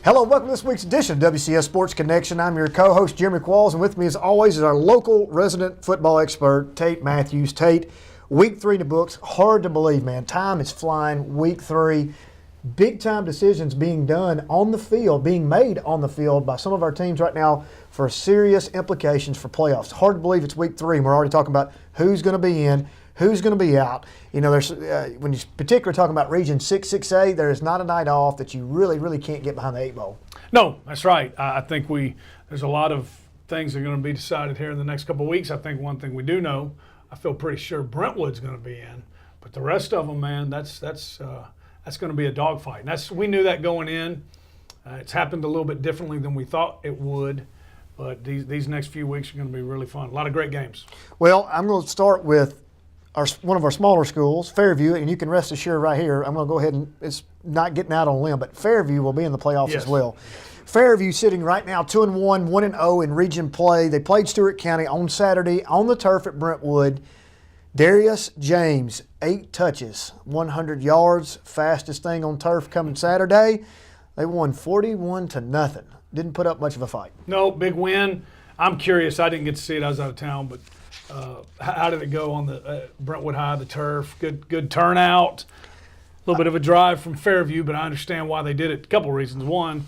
Hello, welcome to this week's edition of WCS Sports Connection. I'm your co-host, Jeremy Qualls, and with me as always is our local resident football expert, Tate Mathews. Tate, week 3 in the books. Hard to believe, man. Time is flying. Week 3. Big-time decisions being done on the field, being made on the field by some of our teams right now for serious implications for playoffs. Hard to believe it's week 3, and we're already talking about who's going to be in, who's going to be out. You know, there's when you particularly talking about Region 6, 6A, there is not a night off that you really can't get behind the 8 ball. No, that's right. I think there's a lot of things that are going to be decided here in the next couple of weeks. I think one thing we do know, I feel pretty sure Brentwood's going to be in, but the rest of them, man, that's going to be a dogfight. We knew that going in. It's happened a little bit differently than we thought it would, but these next few weeks are going to be really fun. A lot of great games. Well, I'm going to start with one of our smaller schools, Fairview, and you can rest assured right here, I'm going to go ahead and it's not getting out on a limb, but Fairview will be in the playoffs as well. Fairview sitting right now 2-1, 1-0 in region play. They played Stewart County on Saturday on the turf at Brentwood. Darius James, 8 touches, 100 yards, fastest thing on turf coming Saturday. They won 41-0. Didn't put up much of a fight. No, big win. I'm curious. I didn't get to see it. I was out of town, but how did it go on the Brentwood High, the turf? Good turnout. A little bit of a drive from Fairview, but I understand why they did it. A couple of reasons. One,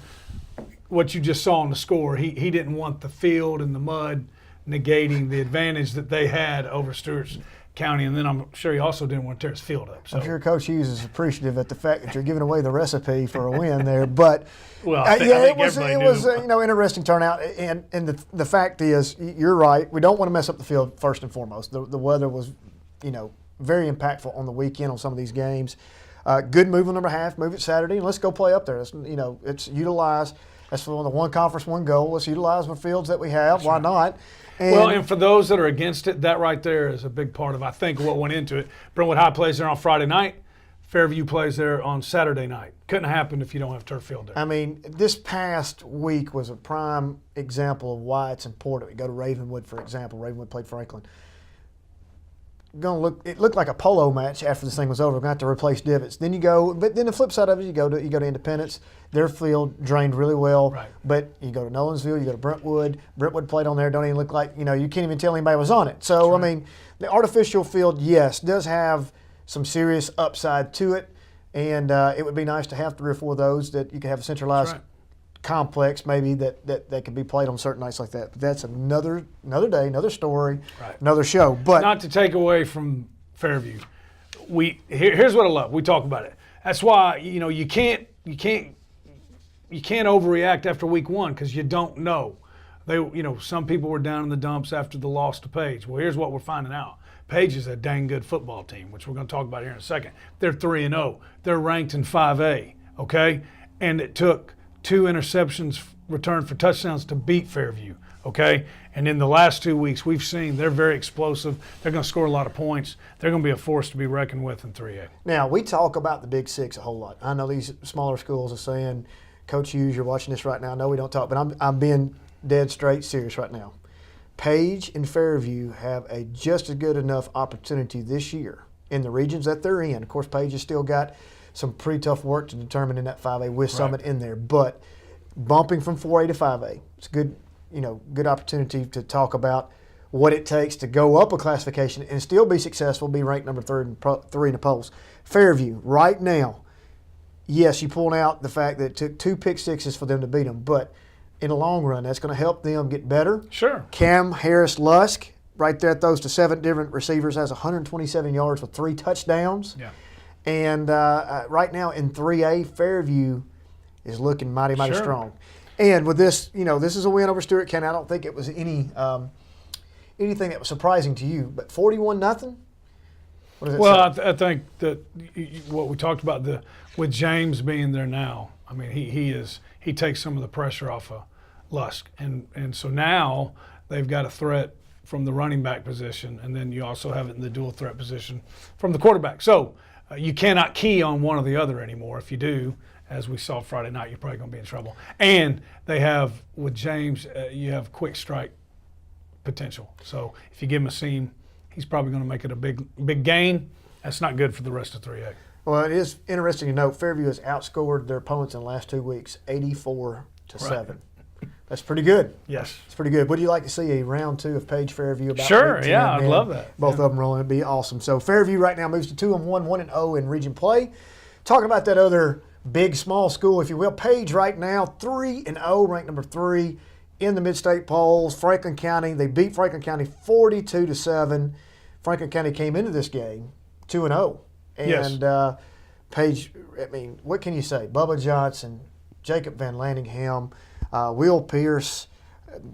what you just saw on the score, he didn't want the field and the mud negating the advantage that they had over Stewart County, and then I'm sure he also didn't want to tear his field up. So. I'm sure Coach Hughes is appreciative at the fact that you're giving away the recipe for a win there. But well, it was interesting turnout, and the fact is, you're right. We don't want to mess up the field first and foremost. The weather was, very impactful on the weekend on some of these games. Good move on number half. Move it Saturday, and let's go play up there. It's utilize. That's for the one conference, one goal. Let's utilize the fields that we have. That's Why not? And for those that are against it, that right there is a big part of, I think, what went into it. Brentwood High plays there on Friday night. Fairview plays there on Saturday night. Couldn't happen if you don't have turf field there. I mean, this past week was a prime example of why it's important. We go to Ravenwood, for example. Ravenwood played Franklin. It looked like a polo match after this thing was over. We're going to have to replace divots. Then but then the flip side of it, you go to Independence. Their field drained really well. Right. But you go to Nolensville, you go to Brentwood. Brentwood played on there. Don't even look like, you can't even tell anybody was on it. So, right. I mean, the artificial field, yes, does have some serious upside to it. And it would be nice to have 3 or 4 of those that you could have a centralized complex maybe that could be played on certain nights like that. But that's another day, another story, another show. But not to take away from Fairview. Here's what I love. We talk about it. That's why you can't overreact after week 1 because you don't know. Some people were down in the dumps after the loss to Page. Well, here's what we're finding out. Page is a dang good football team, which we're going to talk about here in a second. They're 3-0. They're ranked in 5A, okay? And it took 2 interceptions returned for touchdowns to beat Fairview, okay? And in the last 2 weeks, we've seen they're very explosive. They're going to score a lot of points. They're going to be a force to be reckoned with in 3A. Now, we talk about the Big Six a whole lot. I know these smaller schools are saying, Coach Hughes, you're watching this right now. No, we don't talk, but I'm being dead straight serious right now. Page and Fairview have a just as good enough opportunity this year in the regions that they're in. Of course, Page has still got some pretty tough work to determine in that 5A with Summit in there. But bumping from 4A to 5A, it's a good opportunity to talk about what it takes to go up a classification and still be successful, be ranked number 3 in the polls. Fairview, right now, yes, you point out the fact that it took 2 pick sixes for them to beat them, but in the long run, that's going to help them get better. Sure. Cam Harris-Lusk, right there, throws to 7 different receivers, has 127 yards with 3 touchdowns. Yeah. And right now in 3A, Fairview is looking mighty strong. And with this, this is a win over Stewart County. I don't think it was anything that was surprising to you, but 41-0? I think that what we talked about with James being there now, I mean, he takes some of the pressure off of Lusk. And so now they've got a threat from the running back position, and then you also have it in the dual threat position from the quarterback. So you cannot key on one or the other anymore. If you do, as we saw Friday night, you're probably going to be in trouble. And they have, with James, you have quick strike potential. So if you give him a seam, he's probably going to make it a big gain. That's not good for the rest of 3A. Well, it is interesting to note Fairview has outscored their opponents in the last 2 weeks, 84-7. That's pretty good. Yes. It's pretty good. Would you like to see a round 2 of Page Fairview? About Sure, week 10, yeah, I'd man? love that. Both of them rolling. It'd be awesome. So Fairview right now moves to 2-1, 1-0 in region play. Talking about that other big, small school, if you will, Page right now 3-0, ranked number 3 in the mid-state polls. Franklin County, they beat Franklin County 42-7. Franklin County came into this game 2-0. And Yes. Page, I mean, what can you say? Bubba Johnson, Jacob Van Landingham, Will Pierce,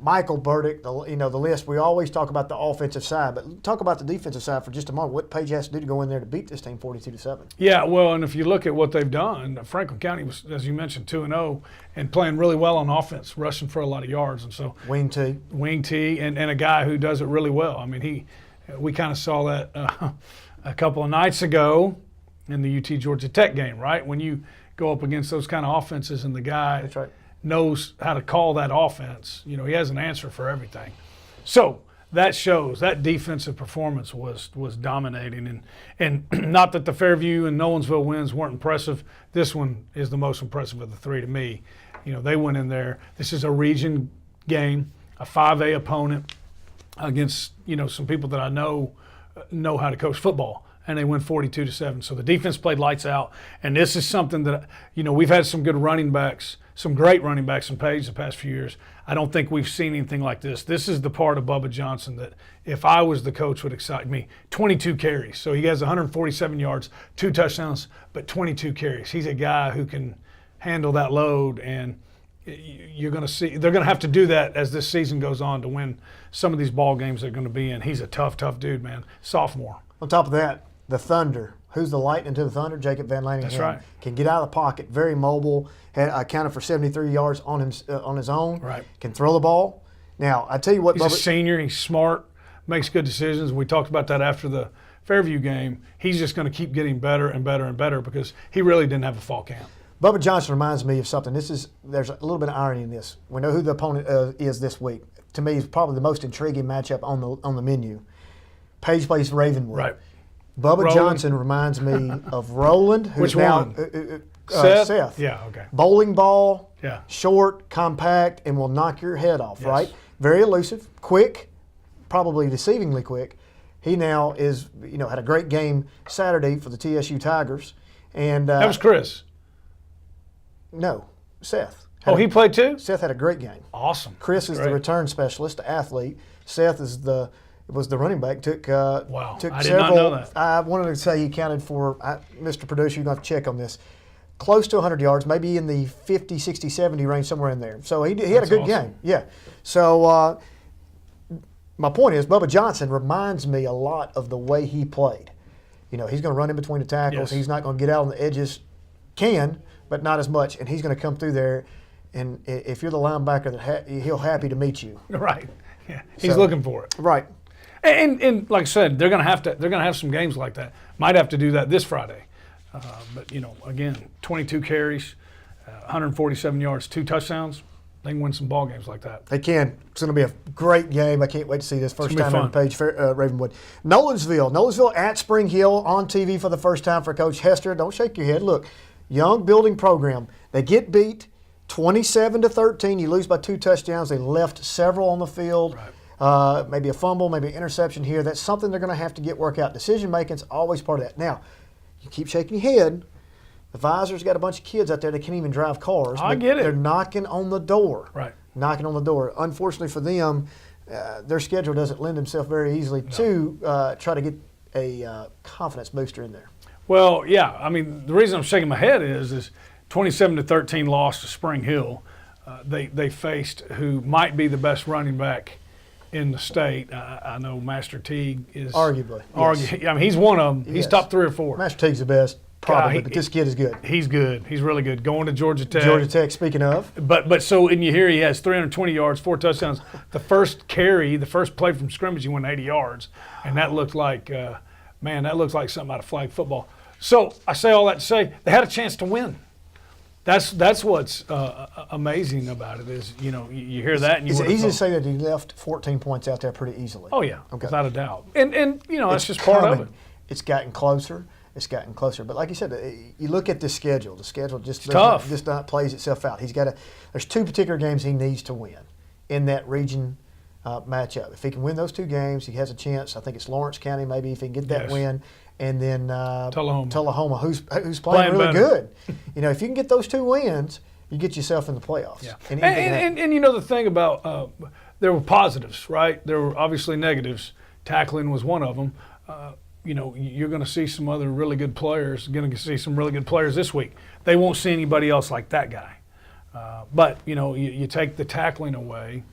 Michael Burdick, the list. We always talk about the offensive side, but talk about the defensive side for just a moment. What Page has to do to go in there to beat this team 42-7. Yeah, well, and if you look at what they've done, Franklin County was, as you mentioned, 2-0 and playing really well on offense, rushing for a lot of yards. And so Wing T, and a guy who does it really well. I mean, we kind of saw that a couple of nights ago in the UT Georgia Tech game, right? When you go up against those kind of offenses and the guy That's right. knows how to call that offense, he has an answer for everything. So that shows that defensive performance was dominating. And not that the Fairview and Nolensville wins weren't impressive. This one is the most impressive of the three to me. They went in there. This is a region game, a 5A opponent against, some people that I know how to coach football. And they win 42-7. So the defense played lights out. And this is something that, we've had some good running backs, some great running backs in Page the past few years. I don't think we've seen anything like this. This is the part of Bubba Johnson that, if I was the coach, would excite me. 22 carries. So he has 147 yards, 2 touchdowns, but 22 carries. He's a guy who can handle that load, and you're going to see they're going to have to do that as this season goes on to win some of these ball games they're going to be in. He's a tough dude, man. Sophomore. On top of that, the Thunder. Who's the lightning to the Thunder? Jacob Van Landingham. That's right. Can get out of the pocket, very mobile. Had accounted for 73 yards on his own. Right. Can throw the ball. Now, I tell you what, He's a senior. He's smart. Makes good decisions. We talked about that after the Fairview game. He's just going to keep getting better and better and better because he really didn't have a fall camp. Bubba Johnson reminds me of something. There's a little bit of irony in this. We know who the opponent is this week. To me, it's probably the most intriguing matchup on the menu. Page plays Ravenwood. Right. Bubba Roland. Johnson reminds me of Roland, who's Which now one? Seth. Yeah, okay. Bowling ball, Yeah. short, compact, and will knock your head off, Yes. right? Very elusive, quick, probably deceivingly quick. He now is, had a great game Saturday for the TSU Tigers. And That was Chris. No, Seth. He played too? Seth had a great game. Awesome. Chris is Great. the return specialist, the athlete. Seth was the running back. Took Wow. took I did several. not know that. I wanted to say he counted for, Mr. Producer, you're going to have to check on this, close to 100 yards, maybe in the 50, 60, 70 range, somewhere in there. So he had a That's good awesome. game. Yeah. So my point is, Bubba Johnson reminds me a lot of the way he played. He's going to run in between the tackles. Yes. He's not going to get out on the edges. Can, but not as much. And he's going to come through there. And if you're the linebacker, he'll happy to meet you. Right. Yeah. He's So- looking for it. Right. And like I said, they're going to have some games like that. Might have to do that this Friday. But again, 22 carries, 147 yards, 2 touchdowns. They can win some ball games like that. They can. It's going to be a great game. I can't wait to see this first It's gonna time be on Page Ravenwood. Nolensville at Spring Hill on TV for the first time for Coach Hester. Don't shake your head. Look, young building program. They get beat 27-13. You lose by 2 touchdowns. They left several on the field. Right. Maybe a fumble, maybe an interception here. That's something they're going to have to get work out. Decision making is always part of that. Now, you keep shaking your head. The Visor's got a bunch of kids out there that can't even drive cars. I but get it. They're knocking on the door. Right. Knocking on the door. Unfortunately for them, their schedule doesn't lend itself very easily to try to get a confidence booster in there. Well, yeah. I mean, the reason I'm shaking my head is 27-13 loss to Spring Hill. They faced who might be the best running back in the state. I know Master Teague is Arguably. Yes. I mean, he's one of them. He's Yes. top 3 or 4. Master Teague's the best, probably, he- but this kid is good. He's good. He's really good. Going to Georgia Tech. Georgia Tech, speaking of. But so, and you hear he has 320 yards, 4 touchdowns. The first carry, the first play from scrimmage, he went 80 yards, and that looked like, that looks like something out of flag football. So I say all that to say they had a chance to win. That's what's amazing about it is you hear that and you. Is it would've easy to thought, say that he left 14 points out there pretty easily? Oh yeah, Okay. without a doubt. And that's It's just part of coming. it. It's gotten closer. it's gotten closer. But like you said, you look at the schedule. The schedule just not plays itself out. There's 2 particular games he needs to win in that region matchup. If he can win those 2 games, he has a chance. I think it's Lawrence County maybe if he can get that win. And then Tullahoma, who's playing really good. If you can get those 2 wins, you get yourself in the playoffs. Yeah. And the thing about there were positives, right? There were obviously negatives. Tackling was one of them. You're going to see some other really good players. Going to see some really good players this week. They won't see anybody else like that guy. But you take the tackling away,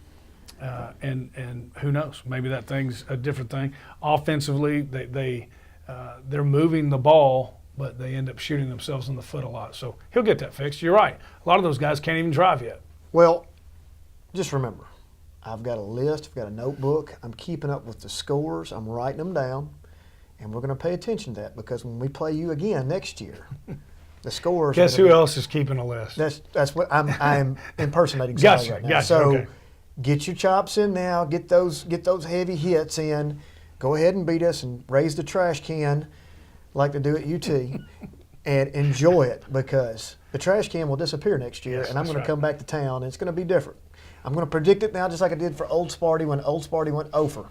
and who knows? Maybe that thing's a different thing. Offensively, they're moving the ball, but they end up shooting themselves in the foot a lot. So he'll get that fixed. You're right. A lot of those guys can't even drive yet. Well, just remember, I've got a list. I've got a notebook. I'm keeping up with the scores. I'm writing them down, and we're going to pay attention to that because when we play you again next year, the scores. Guess who else is keeping a list? That's what I'm impersonating somebody right now. Gotcha. So okay. Get your chops in now. Get those heavy hits in. Go ahead and beat us and raise the trash can like they do at UT and enjoy it because the trash can will disappear next year and I'm going to come back to town and it's going to be different. I'm going to predict it now just like I did for Old Sparty when Old Sparty went over.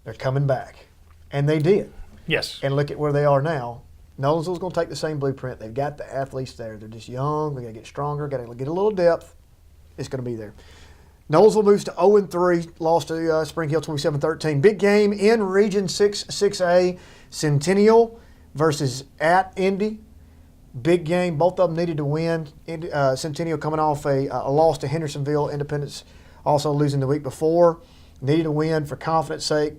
They're coming back. And they did. Yes. And look at where they are now. Nolensville's going to take the same blueprint. They've got the athletes there. They're just young. They got to get stronger. Got to get a little depth. It's going to be there. Nolensville moves to 0-3, lost to Spring Hill 27-13. Big game in Region 6A, Centennial versus at Indy. Big game. Both of them needed to win. Centennial coming off a loss to Hendersonville. Independence also losing the week before. Needed to win for confidence sake.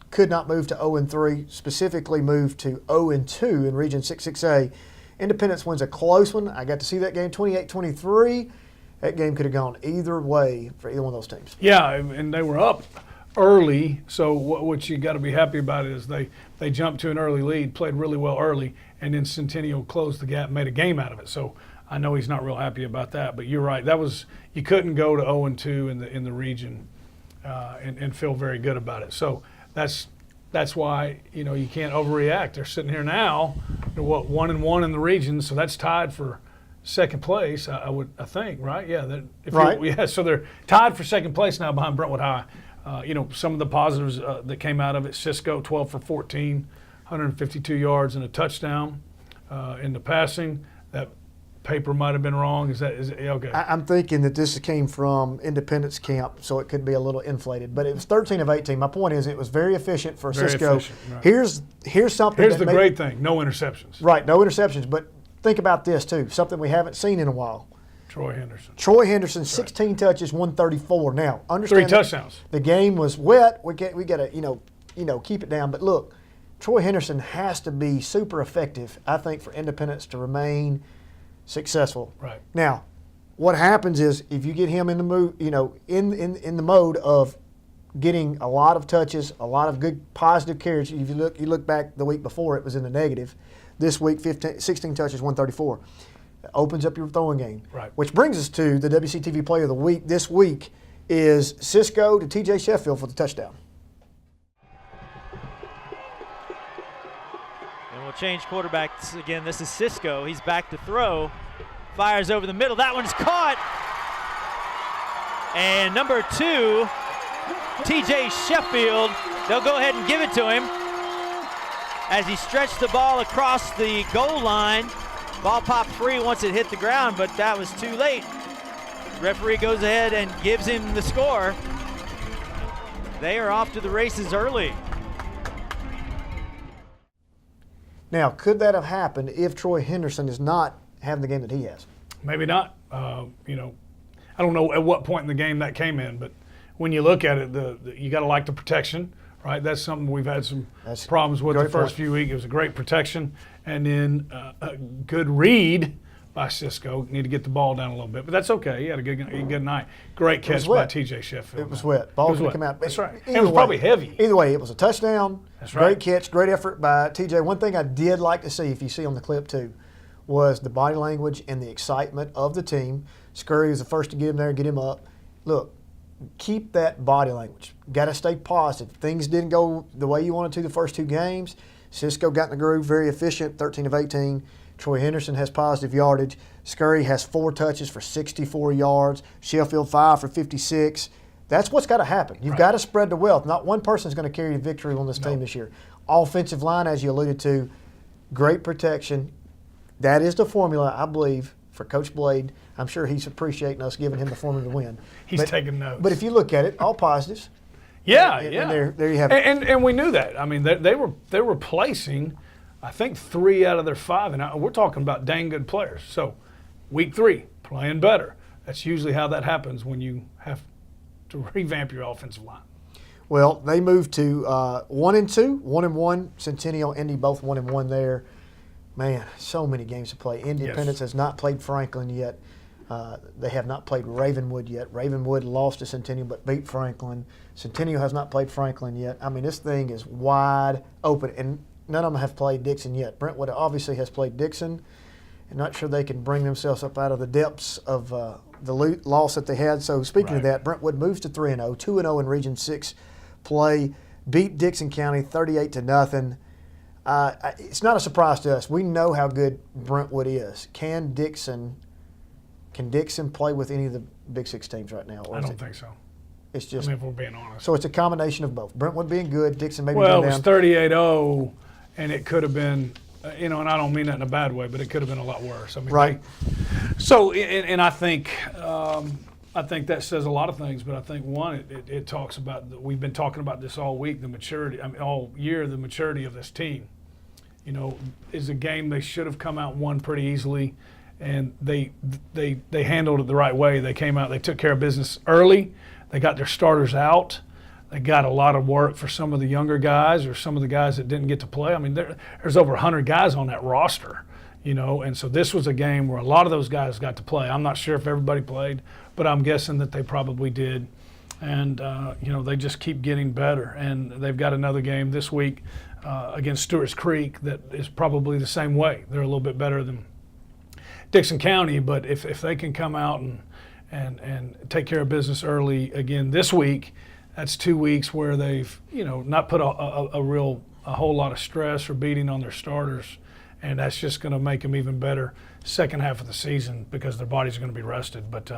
Could not move to 0-3, specifically moved to 0-2 in Region 6A. Independence wins a close one. I got to see that game 28-23. That game could have gone either way for either one of those teams. Yeah, and they were up early, so what you got to be happy about is they jumped to an early lead, played really well early, and then Centennial closed the gap, made a game out of it. So I know he's not real happy about that, but you're right. You couldn't go to 0-2 in the region and feel very good about it. So that's why you can't overreact. They're sitting here now, they're 1-1 in the region, so that's tied for second place, I think, right? Yeah, right. So they're tied for second place now behind Brentwood High. Some of the positives that came out of it: Cisco 12 for 14, 152 yards and a touchdown. In the passing, that paper might have been wrong. Is it okay? I'm thinking that this came from Independence camp, so it could be a little inflated. But it was 13 of 18. My point is, it was very efficient for Cisco. Efficient, right. Here's something. Here's the great thing: no interceptions. Right, no interceptions. But think about this too, something we haven't seen in a while. Troy Henderson, 16 touches, 134. Now, understand 3 touchdowns. The game was wet. We got to keep it down. But look, Troy Henderson has to be super effective, I think, for Independence to remain successful. Right. Now, what happens is if you get him in the mood, in the mode of getting a lot of touches, a lot of good positive carries. If you look back the week before, it was in the negative. This week, 16 touches, 134. It opens up your throwing game. Right. Which brings us to the WCTV Player of the Week. This week is Cisco to TJ Sheffield for the touchdown. And we'll change quarterbacks again. This is Cisco. He's back to throw. Fires over the middle. That one's caught. And number 2, TJ Sheffield, they'll go ahead and give it to him as he stretched the ball across the goal line. Ball popped free once it hit the ground, but that was too late. Referee goes ahead and gives him the score. They are off to the races early. Now, could that have happened if Troy Henderson is not having the game that he has? Maybe not. I don't know at what point in the game that came in, but when you look at it, you got to like the protection. Right, that's something we've had some problems with the first few weeks. It was a great protection, and then a good read by Cisco. Need to get the ball down a little bit, but that's okay. He had a good night. Great catch by TJ Sheffield. It was wet. Ball could come out. That's right. It was probably heavy. Either way, it was a touchdown. That's right. Great catch, great effort by TJ. One thing I did like to see, if you see on the clip too, was the body language and the excitement of the team. Scurry was the first to get him there and get him up. Look. Keep that body language. Got to stay positive. Things didn't go the way you wanted to the first 2 games. Cisco got in the groove, very efficient, 13 of 18. Troy Henderson has positive yardage. Scurry has 4 touches for 64 yards. Sheffield 5 for 56. That's what's got to happen. You've got to spread the wealth. Not one person is going to carry the victory on this team this year. Offensive line, as you alluded to, great protection. That is the formula, I believe, for Coach Blade. I'm sure he's appreciating us giving him the formula to win. He's taking notes. But if you look at it, all positives. Yeah, And there you have it. And we knew that. I mean, they were placing, I think, 3 out of their 5, and we're talking about dang good players. So, week 3, playing better. That's usually how that happens when you have to revamp your offensive line. Well, they moved to 1-2, 1-1. Centennial, Indy, both 1-1 there. Man, so many games to play. Independence has not played Franklin yet. They have not played Ravenwood yet. Ravenwood lost to Centennial but beat Franklin. Centennial has not played Franklin yet. I mean, this thing is wide open, and none of them have played Dixon yet. Brentwood obviously has played Dixon. I'm not sure they can bring themselves up out of the depths of the loss that they had. So speaking of that, Brentwood moves to 3-0, 2-0 in Region 6 play, beat Dixon County 38-0. It's not a surprise to us. We know how good Brentwood is. Can Dixon play with any of the Big 6 teams right now? Or I don't think so. It's just. I mean, if we're being honest. So it's a combination of both. Brentwood being good, Dixon maybe well, going it was down. 38-0, and it could have been, and I don't mean that in a bad way, but it could have been a lot worse. I mean, Right. And I think that says a lot of things, but I think one, it talks about we've been talking about this all week, the maturity. I mean, all year, the maturity of this team. Is a game they should have come out and won pretty easily, and they handled it the right way. They came out, they took care of business early. They got their starters out. They got a lot of work for some of the younger guys or some of the guys that didn't get to play. I mean, there's over 100 guys on that roster, and so this was a game where a lot of those guys got to play. I'm not sure if everybody played, but I'm guessing that they probably did. And, they just keep getting better. And they've got another game this week against Stewart's Creek that is probably the same way. They're a little bit better than Dixon County, but if they can come out and take care of business early again this week, that's 2 weeks where they've, not put a whole lot of stress or beating on their starters. And that's just going to make them even better second half of the season because their bodies are going to be rested. But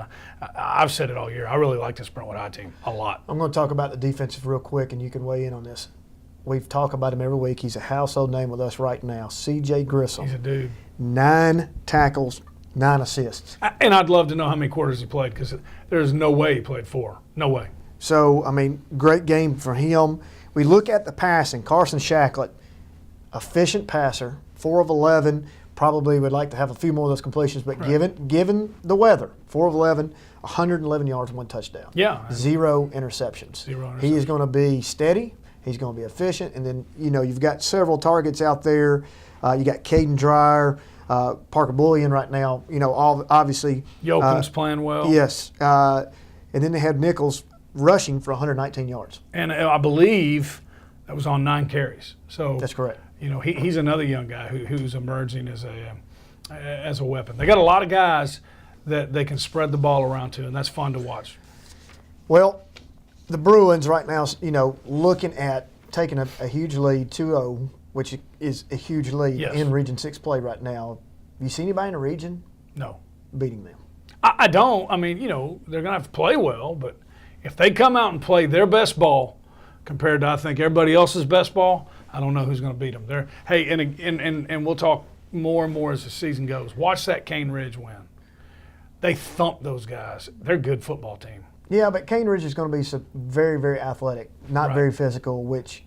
I've said it all year. I really like this Brentwood High team a lot. I'm going to talk about the defensive real quick, and you can weigh in on this. We've talked about him every week. He's a household name with us right now. C.J. Grissom. He's a dude. 9 tackles, 9 assists. And I'd love to know how many quarters he played because there's no way he played 4. No way. So, I mean, great game for him. We look at the passing. Carson Shacklett, efficient passer, 4 of 11. Probably would like to have a few more of those completions, but given the weather, 4 of 11, 111 yards, 1 touchdown. Yeah. 0 interceptions. He is going to be steady. He's going to be efficient. And then, you've got several targets out there. You got Caden Dreyer, Parker Bullion right now. Obviously. Yoakum's playing well. Yes. And then they had Nichols rushing for 119 yards. And I believe that was on 9 carries. So that's correct. He's another young guy who's emerging as a weapon. They got a lot of guys that they can spread the ball around to, and that's fun to watch. Well, the Bruins right now, looking at taking a huge lead, 2-0, which is a huge lead in Region 6 play right now. You see anybody in the region? No. Beating them? I don't. I mean, they're going to have to play well, but if they come out and play their best ball compared to, I think, everybody else's best ball, I don't know who's going to beat them. And we'll talk more and more as the season goes. Watch that Cane Ridge win. They thumped those guys. They're a good football team. Yeah, but Cane Ridge is going to be very, very athletic, not very physical, which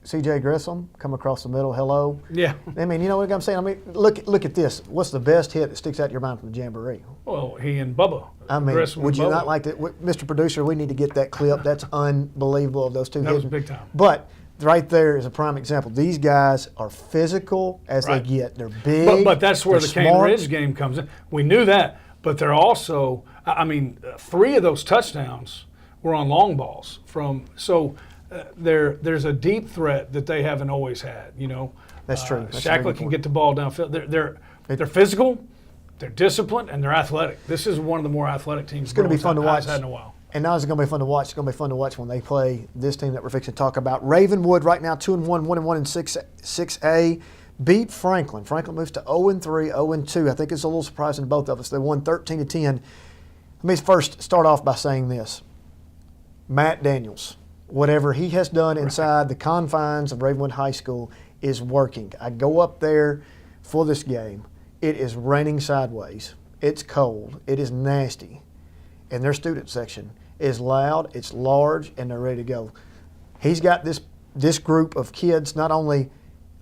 C.J. Grissom, come across the middle, hello. Yeah. I mean, you know what I'm saying? I mean, look at this. What's the best hit that sticks out in your mind from the Jamboree? Well, he and Bubba. I mean, would you not like to, Mr. Producer, we need to get that clip. That's unbelievable of those two hits. That was big time. But right there is a prime example. These guys are physical as they get. They're big. But that's where the Cane Ridge game comes in. We knew that, but they're also, 3 of those touchdowns were on long balls there's a deep threat that they haven't always had. That's true. Shacklett can get the ball downfield. They're physical, they're disciplined, and they're athletic. This is one of the more athletic teams. It's going to be fun to watch. Had in a while. And now it's going to be fun to watch. It's going to be fun to watch when they play this team that we're fixing to talk about. Ravenwood right now 2-1, 1-1 in 6A. Beat Franklin. Franklin moves to 0-3, 0-2. I think it's a little surprising to both of us. They won 13-10. Let me first start off by saying this. Matt Daniels, whatever he has done inside the confines of Ravenwood High School is working. I go up there for this game. It is raining sideways. It's cold. It is nasty. And their student section is loud, it's large, and they're ready to go. He's got this group of kids not only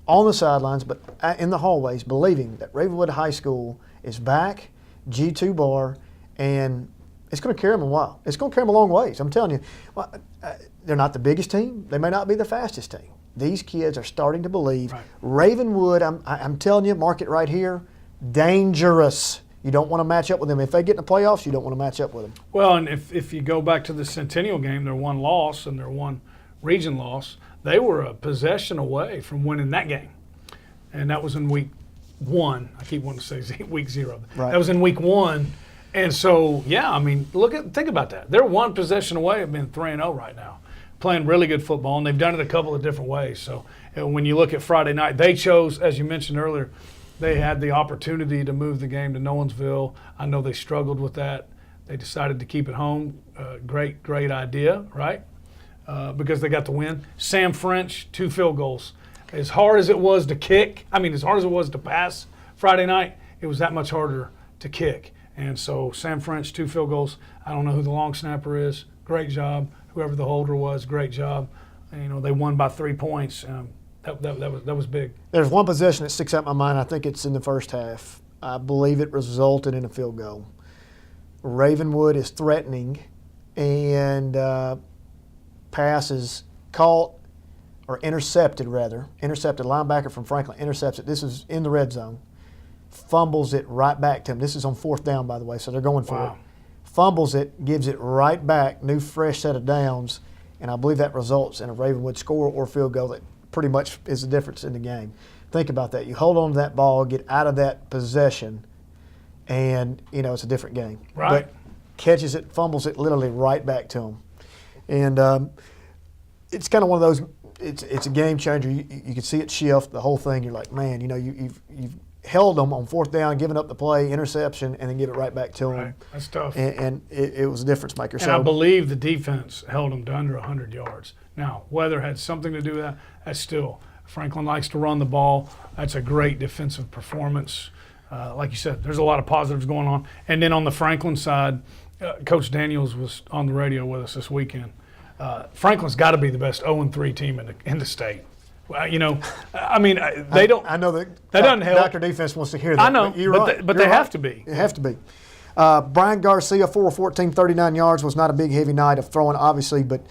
on the sidelines but in the hallways believing that Ravenwood High School is back, G2 bar, and it's going to carry them a while. It's going to carry them a long ways. I'm telling you, they're not the biggest team. They may not be the fastest team. These kids are starting to believe. Right. Ravenwood, I'm telling you, mark it right here, dangerous. You don't want to match up with them. If they get in the playoffs, you don't want to match up with them. Well, and if you go back to the Centennial game, their one loss and their one region loss, they were a possession away from winning that game. And that was in week 1. I keep wanting to say week 0. Right. That was in week 1. And so, yeah, I mean, think about that. They're one possession away of being 3-0 right now, playing really good football, and they've done it a couple of different ways. So when you look at Friday night, they chose, as you mentioned earlier, they had the opportunity to move the game to Nolensville. I know they struggled with that. They decided to keep it home. Great idea, right? Because they got the win. Sam French, 2 field goals. As hard as it was to kick, as hard as it was to pass Friday night, it was that much harder to kick. And so Sam French, 2 field goals. I don't know who the long snapper is. Great job. Whoever the holder was, great job. And, they won by 3 points. That was big. There's one possession that sticks out in my mind. I think it's in the first half. I believe it resulted in a field goal. Ravenwood is threatening, and pass is caught or intercepted, rather. Intercepted. Linebacker from Franklin intercepts it. This is in the red zone. Fumbles it right back to him. This is on 4th down, by the way, so they're going for it. Fumbles it, gives it right back, new fresh set of downs, and I believe that results in a Ravenwood score or field goal that pretty much is the difference in the game. Think about that. You hold on to that ball, get out of that possession, and, it's a different game. Right. But catches it, fumbles it literally right back to him. And it's kind of one of those, it's a game changer. You can see it shift, the whole thing. You're like, man, you've held them on 4th down, giving up the play, interception, and then give it right back to them. Right. That's tough. And it was a difference maker. And I believe the defense held them to under 100 yards. Now, weather had something to do with that. That's still, Franklin likes to run the ball. That's a great defensive performance. Like you said, there's a lot of positives going on. And then on the Franklin side, Coach Daniels was on the radio with us this weekend. Franklin's got to be the best 0-3 team in the state. Well, they don't. I know that doesn't help. Dr. Defense wants to hear that. I know, but you're right. They have to be. They have to be. Brian Garcia, 4-14, 39 yards, was not a big, heavy night of throwing, obviously, but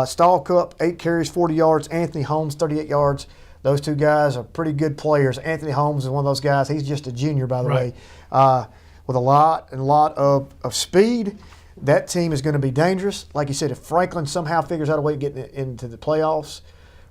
Stahl Cup, 8 carries, 40 yards. Anthony Holmes, 38 yards. Those 2 guys are pretty good players. Anthony Holmes is one of those guys. He's just a junior, by the way, with a lot of speed. That team is going to be dangerous. Like you said, if Franklin somehow figures out a way to get into the playoffs,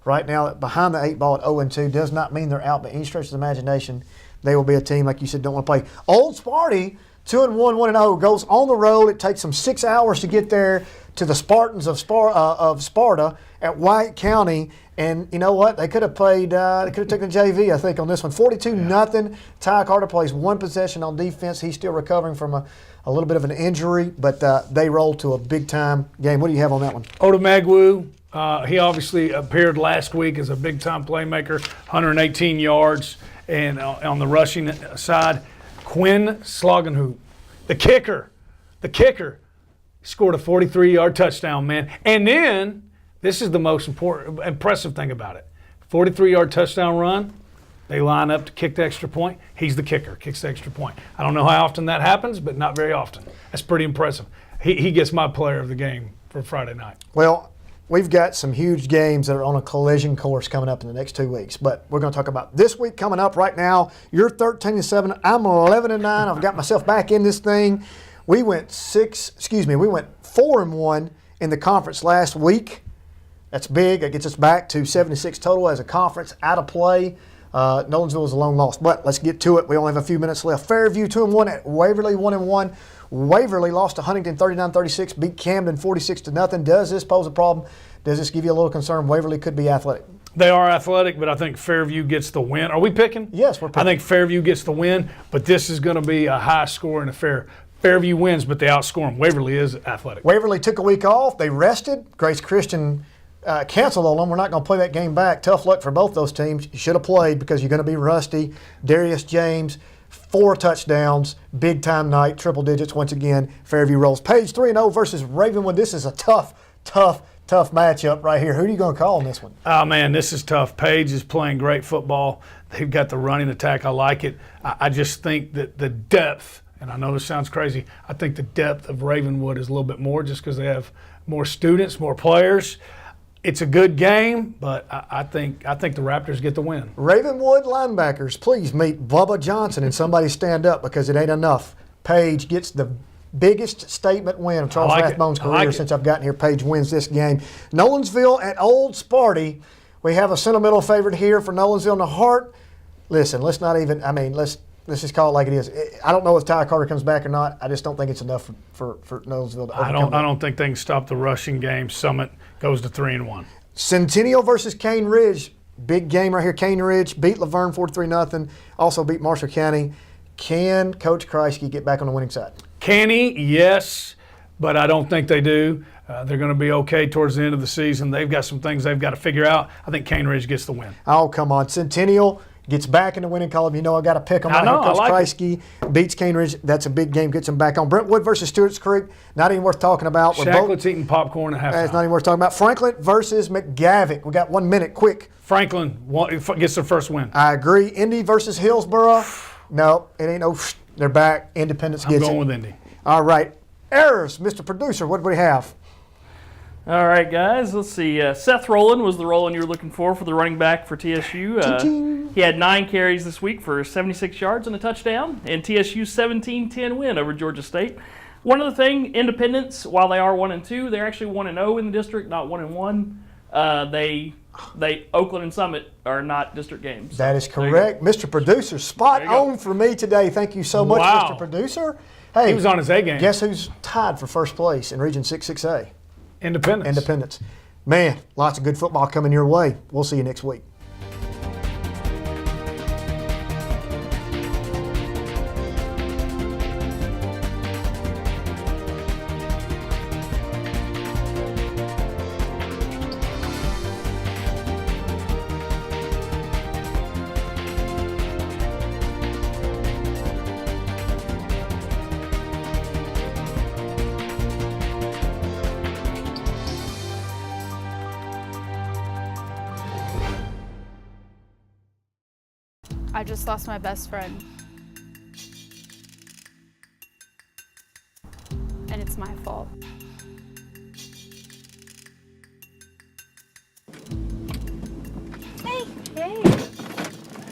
right now, behind the 8 ball at 0-2 does not mean they're out by any stretch of the imagination. They will be a team, like you said, don't want to play. Old Sparty, 2-1, 1-0, goes on the road. It takes them 6 hours to get there to the Spartans of Sparta at White County. And you know what? They could have played. They could have taken the JV, I think, on this one. 42-0. Ty Carter plays 1 possession on defense. He's still recovering from a little bit of an injury, but they roll to a big-time game. What do you have on that one? Odumagwu. He obviously appeared last week as a big-time playmaker, 118 yards. And on the rushing side, Quinn Sloganhoop, the kicker, scored a 43-yard touchdown, man. And then, this is the most impressive thing about it. 43-yard touchdown run, they line up to kick the extra point. He's the kicker, kicks the extra point. I don't know how often that happens, but not very often. That's pretty impressive. He gets my player of the game for Friday night. Well, we've got some huge games that are on a collision course coming up in the next 2 weeks, but we're going to talk about this week coming up right now. You're 13-7. I'm 11-9. I've got myself back in this thing. We went 4-1 in the conference last week. That's big. That gets us back to 76 total as a conference out of play. Nolensville is a lone loss. But let's get to it. We only have a few minutes left. Fairview 2-1 at Waverly 1-1. Waverly lost to Huntington 39-36, beat Camden 46-0. Does this pose a problem? Does this give you a little concern? Waverly could be athletic. They are athletic, but I think Fairview gets the win. Are we picking? Yes, we're picking. I think Fairview gets the win, but this is going to be a high score and a Fairview wins, but they outscore them. Waverly is athletic. Waverly took a week off. They rested. Grace Christian canceled on them. We're not going to play that game back. Tough luck for both those teams. You should have played because you're going to be rusty. Darius James, 4 touchdowns, big time night, triple digits once again. Fairview rolls. Page 3-0 versus Ravenwood. This is a tough matchup right here. Who are you going to call in this one? Oh, man, this is tough. Page is playing great football. They've got the running attack. I like it. I just think that the depth, and I know this sounds crazy, I think the depth of Ravenwood is a little bit more just because they have more students, more players. It's a good game, but I think the Raptors get the win. Ravenwood linebackers, please meet Bubba Johnson and somebody stand up because it ain't enough. Page gets the biggest statement win of Charles Rathbone's career since I've gotten here. Page wins this game. Nolensville at Old Sparty. We have a sentimental favorite here for Nolensville in the heart. Listen, let's just call it like it is. I don't know if Ty Carter comes back or not. I just don't think it's enough for Nolensville to overcome. I don't think they can stop the rushing game. Summit goes to 3-1. Centennial versus Cane Ridge. Big game right here. Cane Ridge beat Laverne 43-0. Also beat Marshall County. Can Coach Kreisky get back on the winning side? Can he? Yes, but I don't think they do. They're going to be okay towards the end of the season. They've got some things they've got to figure out. I think Cane Ridge gets the win. Oh, come on. Centennial gets back in the winning column. You know I got to pick them. I know. Coach I like Kreisky beats Cane Ridge. That's a big game. Gets them back on. Brentwood versus Stewart's Creek. Not even worth talking about. Shacklett's eating popcorn at halftime. It's not even worth talking about. Franklin versus McGavick. We got 1 minute. Quick. Franklin gets their first win. I agree. Indy versus Hillsboro. No, it ain't no. They're back. Independence gets it. I'm going with Indy. All right. Errors, Mr. Producer. What do we have? All right, guys. Let's see. Seth Rowland was the Rowland you were looking for the running back for TSU. He had 9 carries this week for 76 yards and a touchdown, and TSU's 17-10 win over Georgia State. One other thing, Independence, while they are 1-2, they're actually 1-0 in the district, not 1-1. Oakland and Summit are not district games. That is correct. Mr. Producer, spot on for me today. Thank you so much, Mr. Producer. Hey, he was on his A game. Guess who's tied for first place in Region 6-6A? Independence. Man, lots of good football coming your way. We'll see you next week. I just lost my best friend. And it's my fault. Hey. Hey.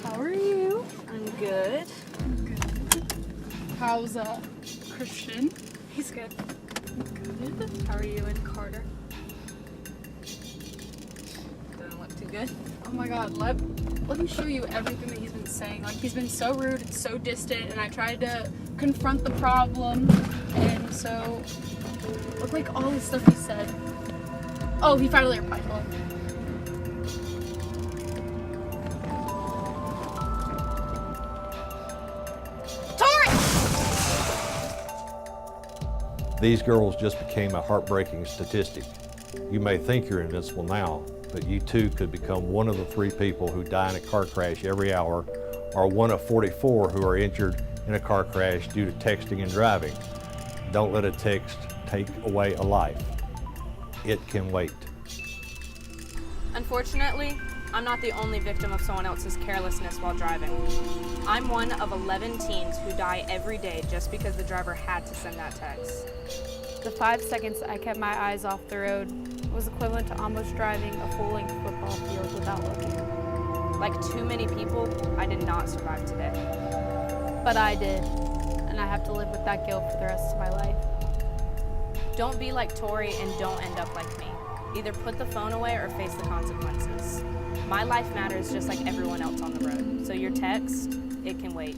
How are you? I'm good. How's Christian? He's good. Good. How are you and Carter? Doesn't look too good. Oh my god, let me show you everything that he's been saying. Like, he's been so rude and so distant, and I tried to confront the problem, and so look, like, all the stuff he said. Oh, he finally replied. Hold on. These girls just became a heartbreaking statistic. You may think you're invincible now, but you too could become one of the 3 people who die in a car crash every hour, or one of 44 who are injured in a car crash due to texting and driving. Don't let a text take away a life. It can wait. Unfortunately, I'm not the only victim of someone else's carelessness while driving. I'm one of 11 teens who die every day just because the driver had to send that text. The 5 seconds I kept my eyes off the road was equivalent to almost driving a full-length football field without looking. Like too many people, I did not survive today. But I did, and I have to live with that guilt for the rest of my life. Don't be like Tori and don't end up like me. Either put the phone away or face the consequences. My life matters just like everyone else on the road. So your text, it can wait.